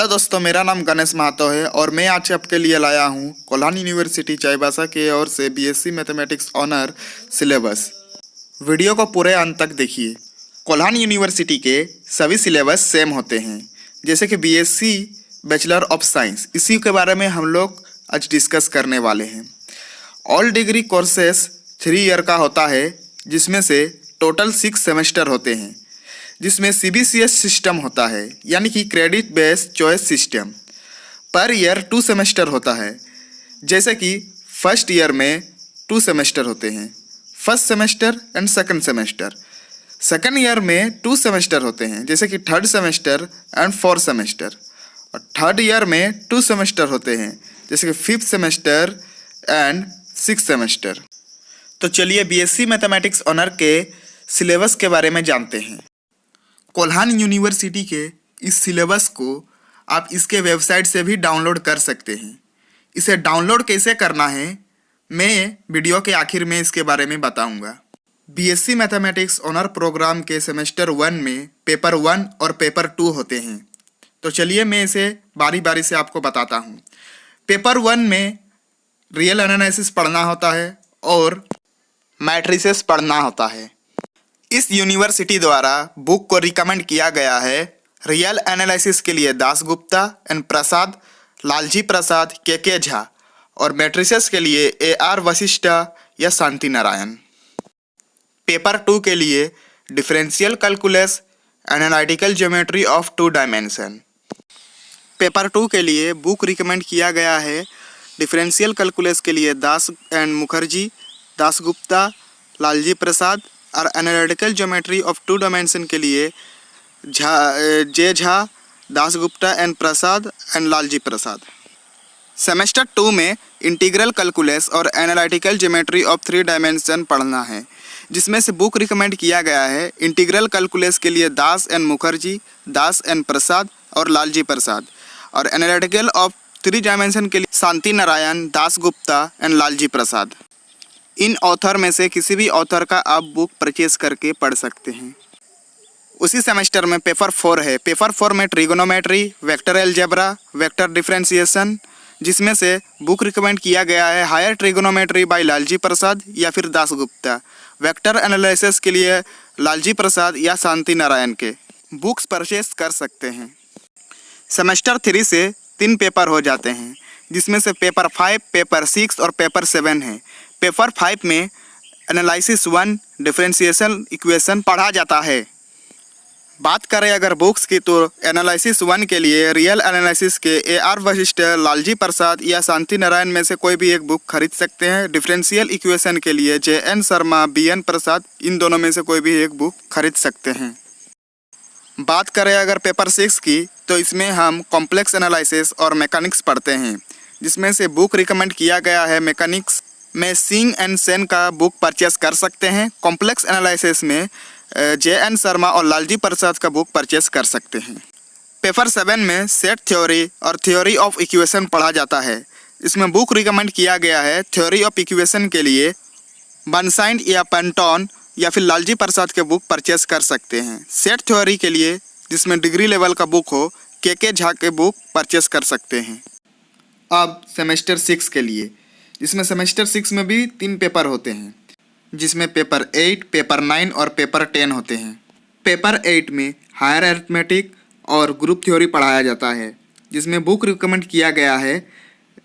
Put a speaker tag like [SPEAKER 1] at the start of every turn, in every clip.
[SPEAKER 1] Hello दोस्तों, मेरा नाम गणेश महतो है और मैं आज आपके लिए लाया हूँ कोल्हान यूनिवर्सिटी चाईबासा की ओर से BSc mathematics honour syllabus. Video को पूरे अंत तक देखिए। कोल्हान यूनिवर्सिटी के सभी सिलेबस सेम होते हैं, जैसे कि बीएससी बैचलर ऑफ साइंस, इसी के बारे में हम लोग आज डिस्कस करने वाले हैं। ऑल डिग्री कोर्सेस 3 ईयर का होता है, जिसमें से टोटल 6 सेमेस्टर होते हैं, जिसमें सीबीसीएस सिस्टम होता है, यानी कि credit based choice system. Per year 2 semester होता है, जैसे कि फर्स्ट ईयर में 2 सेमेस्टर होते हैं, first semester and second semester. Second year में 2 सेमेस्टर होते हैं, जैसे कि third semester and fourth semester. और थर्ड ईयर में 2 सेमेस्टर होते हैं, जैसे कि fifth semester and sixth semester. तो चलिए बीएससी मैथमेटिक्स ऑनर के सिलेबस के बारे में जानते हैं। कोल्हान यूनिवर्सिटी के इस सिलेबस को आप इसके वेबसाइट से भी डाउनलोड कर सकते हैं। इसे डाउनलोड कैसे करना है मैं वीडियो के आखिर में इसके बारे में बताऊंगा। बीएससी मैथमेटिक्स ऑनर प्रोग्राम के सेमेस्टर 1 में पेपर 1 और पेपर 2 होते हैं। तो चलिए मैं इसे बारी बारी से आपको बताता हूँ। पेपर 1 में रियल एनालिसिस पढ़ना होता है और मैट्रिसेस पढ़ना होता है। इस यूनिवर्सिटी द्वारा बुक को रिकमेंड किया गया है रियल एनालिसिस के लिए दासगुप्ता एंड प्रसाद, लालजी प्रसाद, के झा, और मैट्रिसेस के लिए AR वशिष्ठ या शांति नारायण। पेपर 2 के लिए differential calculus, analytical geometry of 2 dimension. Paper 2 के लिए बुक रिकमेंड किया गया है डिफरेंशियल कैलकुलस के लिए दास एंड मुखर्जी, दासगुप्ता, लालजी प्रसाद, और एनालिटिकल ज्योमेट्री ऑफ 2 डायमेंशन के लिए Jha, Dasgupta and Prasad and Lalji Prasad. Semester 2 में इंटीग्रल कैलकुलस और एनालिटिकल ज्योमेट्री ऑफ 3 डायमेंशन पढ़ना है, जिसमें से बुक रिकमेंड किया गया है इंटीग्रल कैलकुलस के लिए दास एंड मुखर्जी, दास एंड प्रसाद और लालजी प्रसाद, और एनालिटिकल ऑफ 3 डायमेंशन के लिए शांति नारायण, दासगुप्ता एंड लालजी प्रसाद। इन ऑथर में से किसी भी ऑथर का आप बुक परचेज करके पढ़ सकते हैं। उसी सेमेस्टर में पेपर 4 है। पेपर 4 में trigonometry, vector algebra, vector differentiation, जिसमें से बुक रिकमेंड किया गया है हायर ट्रिगोनोमेट्री बाय लालजी प्रसाद या फिर दासगुप्ता। वेक्टर एनालिसिस के लिए लालजी प्रसाद या शांति नारायण के बुक्स परचेज कर सकते हैं। सेमेस्टर 3 से 3 पेपर हो जाते हैं, जिसमें से पेपर 5, पेपर 6 और पेपर 7 है। पेपर 5 में एनालिसिस 1, डिफरेंशिएशन इक्वेशन पढ़ा जाता है। बात करें अगर बुक्स की, तो एनालिसिस 1 के लिए रियल एनालिसिस के AR वशिष्ठ, लालजी प्रसाद या शांति नारायण में से कोई भी एक बुक खरीद सकते हैं। डिफरेंशियल इक्वेशन के लिए JN शर्मा, BN प्रसाद, इन दोनों में से कोई भी एक बुक खरीद सकते हैं। बात करें अगर पेपर 6 की, तो इसमें हम कॉम्प्लेक्स एनालिसिस और मैकेनिक्स पढ़ते हैं, जिसमें से बुक रिकमेंड किया गया है मैकेनिक्स में सिंह एंड सेन का बुक परचेस कर सकते हैं। कॉम्प्लेक्स एनालिसिस में JN शर्मा और लालजी प्रसाद का बुक परचेस कर सकते हैं। पेपर 7 में सेट थ्योरी और थ्योरी ऑफ इक्वेशन पढ़ा जाता है। इसमें बुक रिकमेंड किया गया है थ्योरी ऑफ इक्वेशन के लिए बर्नस्टाइन या पेंटन या फिर लालजी प्रसाद के बुक परचेस कर सकते हैं। सेट थ्योरी के लिए जिसमें डिग्री लेवल का बुक हो, के झा के बुक परचेस कर सकते हैं। अब सेमेस्टर 6 के लिए, जिसमें सेमेस्टर 6 में भी 3 पेपर होते हैं, जिसमें पेपर 8, पेपर 9 और पेपर 10 होते हैं। पेपर 8 में हायर अरिथमेटिक और ग्रुप थ्योरी पढ़ाया जाता है, जिसमें बुक रिकमेंड किया गया है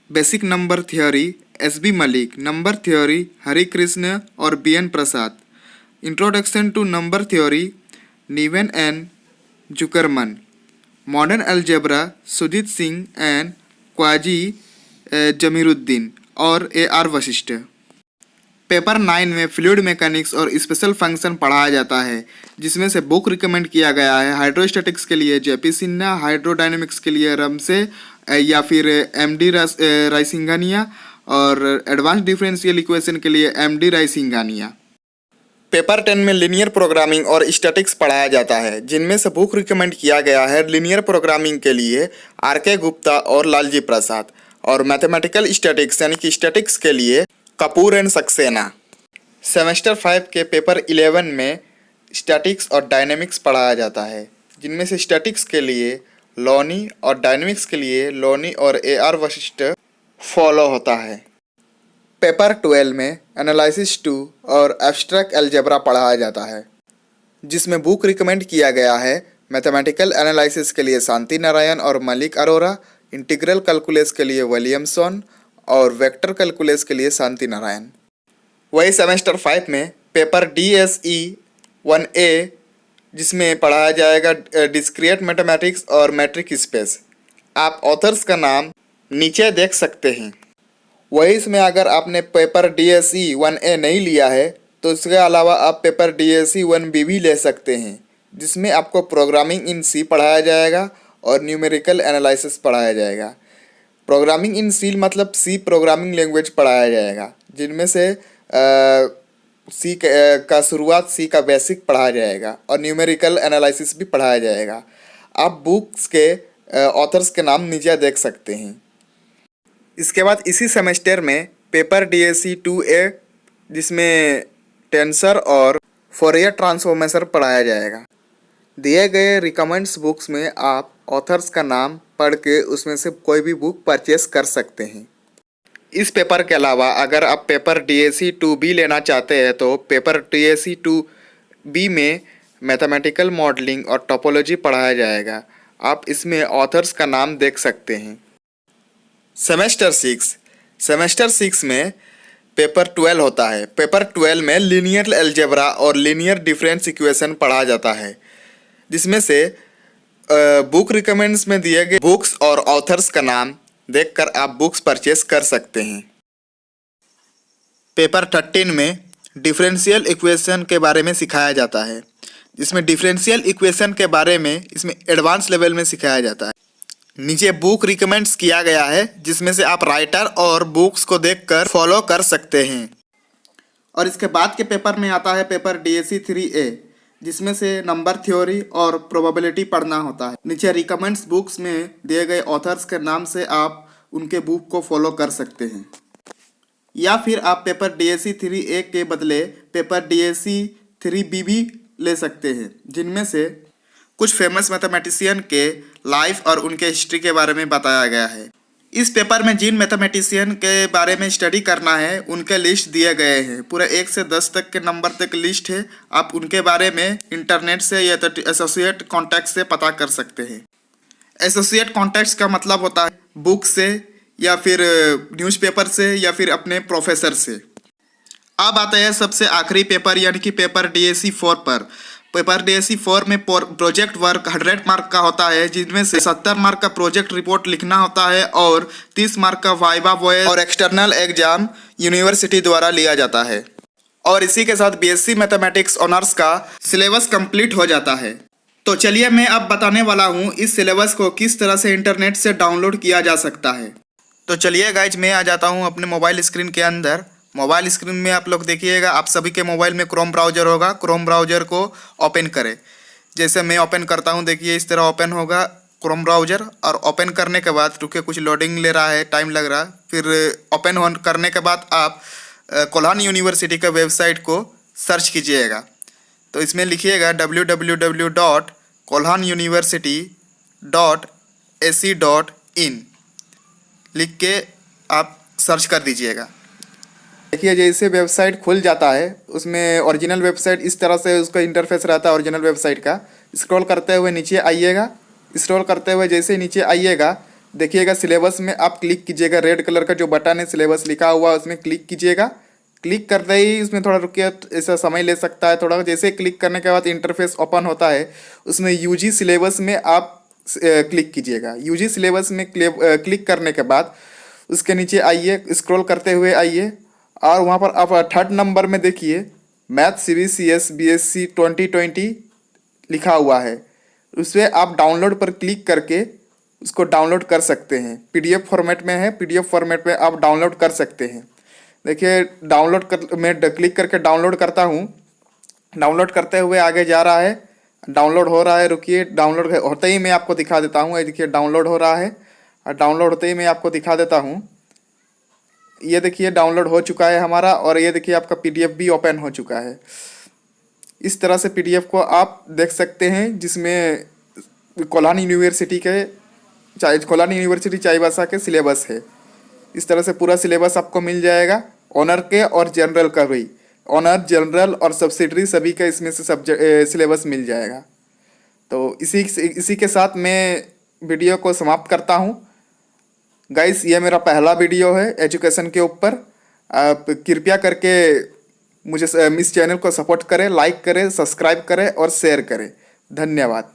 [SPEAKER 1] basic number theory SB Malik, number theory Hari Krishna और BN Prasad, introduction to number theory Niven and Zuckerman, modern algebra Sujit Singh and Qazi Zamiruddin और AR वशिष्ठ। पेपर 9 में फ्लूइड मैकेनिक्स और स्पेशल फंक्शन पढ़ाया जाता है, जिसमें से बुक रिकमेंड किया गया है हाइड्रोस्टैटिक्स के लिए JP सिन्हा, हाइड्रोडायनेमिक्स के लिए रमसे या फिर MD रायसिंघानिया, और एडवांस डिफरेंशियल इक्वेशन के लिए MD रायसिंघानिया। पेपर 10 में लीनियर प्रोग्रामिंग और स्टैटिक्स पढ़ाया जाता है, जिनमें से बुक रिकमेंड किया गया है लीनियर प्रोग्रामिंग के लिए RK गुप्ता और लालजी प्रसाद, और मैथमेटिकल स्टैटिक्स यानी कि स्टैटिक्स के लिए कपूर एंड सक्सेना। सेमेस्टर 5 के पेपर 11 में स्टैटिक्स और डायनेमिक्स पढ़ाया जाता है, जिनमें से स्टैटिक्स के लिए लोनी और डायनेमिक्स के लिए लोनी और AR वशिष्ठ फॉलो होता है। पेपर 12 में एनालिसिस 2 और एब्स्ट्रैक्ट अलजेब्रा पढ़ाया जाता है, जिसमें बुक रिकमेंड किया गया है मैथमेटिकल एनालिसिस के लिए शांति नारायण और मलिक अरोरा, इंटीग्रल कैलकुलस के लिए विलियमसन और वेक्टर कैलकुलस के लिए शांति नारायण। वही सेमेस्टर 5 में पेपर DSE 1A, जिसमें पढ़ाया जाएगा डिस्क्रीट मैथमेटिक्स और मैट्रिक स्पेस। आप ऑथर्स का नाम नीचे देख सकते हैं। वही इसमें अगर आपने पेपर DSE 1A नहीं लिया है तो इसके अलावा आप पेपर DSE 1B भी ले सकते हैं, जिसमें आपको प्रोग्रामिंग इन C पढ़ाया जाएगा और न्यूमेरिकल एनालिसिस पढ़ाया जाएगा। प्रोग्रामिंग इन C मतलब C प्रोग्रामिंग लैंग्वेज पढ़ाया जाएगा, जिनमें से C का शुरुआत, C का बेसिक पढ़ाया जाएगा और न्यूमेरिकल एनालिसिस भी पढ़ाया जाएगा। आप बुक्स के ऑथर्स के नाम नीचे देख सकते हैं। इसके बाद इसी सेमेस्टर में पेपर DSE 2A, जिसमें टेंसर और फोरियर ट्रांसफॉर्मेशन पढ़ाया जाएगा। दिए गए रिकमेंड्स बुक्स में आप ऑथर्स का नाम पढ़ के उसमें से कोई भी बुक परचेस कर सकते हैं। इस पेपर के अलावा अगर आप पेपर DSE 2B लेना चाहते हैं तो पेपर DSE 2B में मैथमेटिकल मॉडलिंग और टोपोलॉजी पढ़ाया जाएगा। आप इसमें ऑथर्स का नाम देख सकते हैं। सेमेस्टर 6 में पेपर 12 होता है। पेपर 12 में लीनियर अलजेब्रा और लीनियर डिफरेंस इक्वेशन पढ़ा जाता है, जिसमें से बुक रिकमेंड्स में दिए गए बुक्स और ऑथर्स का नाम देखकर आप बुक्स परचेस कर सकते हैं। पेपर 13 में डिफरेंशियल इक्वेशन के बारे में सिखाया जाता है, जिसमें डिफरेंशियल इक्वेशन के बारे में इसमें एडवांस लेवल में सिखाया जाता है। नीचे बुक रिकमेंड्स किया गया है, जिसमें से आप राइटर और बुक्स को देखकर फॉलो कर सकते हैं। और इसके बाद के पेपर में आता है पेपर DSE 3A, जिसमें से नंबर थ्योरी और प्रोबेबिलिटी पढ़ना होता है। नीचे रिकमेंड्स बुक्स में दिए गए ऑथर्स के नाम से आप उनके बुक को फॉलो कर सकते हैं, या फिर आप पेपर DSE 3A के बदले पेपर DSE 3B भी ले सकते हैं, जिनमें से कुछ फेमस मैथमेटिशियन के लाइफ और उनके हिस्ट्री के बारे में बताया गया है। इस पेपर में जिन मैथमेटिशियन के बारे में स्टडी करना है उनके लिस्ट दिए गए हैं। पूरे 1 से 10 तक के नंबर तक लिस्ट है। आप उनके बारे में इंटरनेट से या तो एसोसिएट कॉन्टैक्ट से पता कर सकते हैं। एसोसिएट कॉन्टैक्ट्स का मतलब होता है बुक से या फिर न्यूज़पेपर से या फिर अपने प्रोफेसर से। अब आते हैं सबसे आखिरी पेपर यानी कि पेपर DSE 4 पर। पेपर DSE 4 में प्रोजेक्ट वर्क 100 मार्क का होता है, जिनमें से 70 मार्क का प्रोजेक्ट रिपोर्ट लिखना होता है और 30 मार्क का वाइवा वॉयस और एक्सटर्नल एग्जाम यूनिवर्सिटी द्वारा लिया जाता है। और इसी के साथ BSc मैथमेटिक्स ऑनर्स का सिलेबस कंप्लीट हो जाता है। तो चलिए मैं अब बताने वाला हूँ इस सिलेबस को किस तरह से इंटरनेट से डाउनलोड किया जा सकता है। तो चलिए गाइज, मैं आ जाता हूँ अपने मोबाइल स्क्रीन के अंदर। मोबाइल स्क्रीन में आप लोग देखिएगा, आप सभी के मोबाइल में क्रोम ब्राउज़र होगा। क्रोम ब्राउज़र को ओपन करें। जैसे मैं ओपन करता हूं, देखिए इस तरह ओपन होगा क्रोम ब्राउज़र। और ओपन करने के बाद रुके, कुछ लोडिंग ले रहा है, टाइम लग रहा है। फिर ओपन करने के बाद आप कोल्हान यूनिवर्सिटी का वेबसाइट को सर्च कीजिएगा। तो इसमें लिखिएगा www.kolhanuniversity.ac.in लिख के आप सर्च कर दीजिएगा। देखिए जैसे वेबसाइट खुल जाता है, उसमें ओरिजिनल वेबसाइट इस तरह से उसका इंटरफेस रहता है ओरिजिनल वेबसाइट का। स्क्रॉल करते हुए नीचे आइएगा। स्क्रॉल करते हुए जैसे ही नीचे आइएगा, देखिएगा सिलेबस में आप क्लिक कीजिएगा। रेड कलर का जो बटन है सिलेबस लिखा हुआ, उसमें क्लिक कीजिएगा। क्लिक करते ही उसमें थोड़ा रुकिए, ऐसा समय ले सकता है थोड़ा। जैसे क्लिक करने के बाद इंटरफेस ओपन होता है, उसमें UG सिलेबस में आप क्लिक कीजिएगा। UG सिलेबस में क्लिक करने के बाद उसके नीचे आइए, स्क्रॉल करते हुए आइए और वहाँ पर आप 3rd नंबर में देखिए मैथ CBCS BSc 2020 लिखा हुआ है। उसमें आप डाउनलोड पर क्लिक करके उसको डाउनलोड कर सकते हैं। PDF फॉर्मेट में है, PDF फॉर्मेट में आप डाउनलोड कर सकते हैं। देखिए मैं क्लिक करके डाउनलोड करता हूँ। डाउनलोड करते हुए आगे जा रहा है, डाउनलोड हो रहा है। रुकिए, डाउनलोड होते ही मैं आपको दिखा देता हूँ। देखिए डाउनलोड हो रहा है और डाउनलोड होते ही मैं आपको दिखा देता हूँ। ये देखिए डाउनलोड हो चुका है हमारा, और ये देखिए आपका PDF भी ओपन हो चुका है। इस तरह से PDF को आप देख सकते हैं, जिसमें कोल्हान यूनिवर्सिटी के कोल्हान यूनिवर्सिटी चाईबासा के सिलेबस है। इस तरह से पूरा सिलेबस आपको मिल जाएगा। ऑनर के और जनरल का भी, ऑनर, जनरल और सब्सिडरी सभी का इसमें से सब्जेक्ट सिलेबस मिल जाएगा। तो इसी के साथ मैं वीडियो को समाप्त करता हूँ। गाइस, ये मेरा पहला वीडियो है एजुकेशन के ऊपर। आप कृपया करके मुझे इस चैनल को सपोर्ट करें, लाइक करें, सब्सक्राइब करें और शेयर करें। धन्यवाद।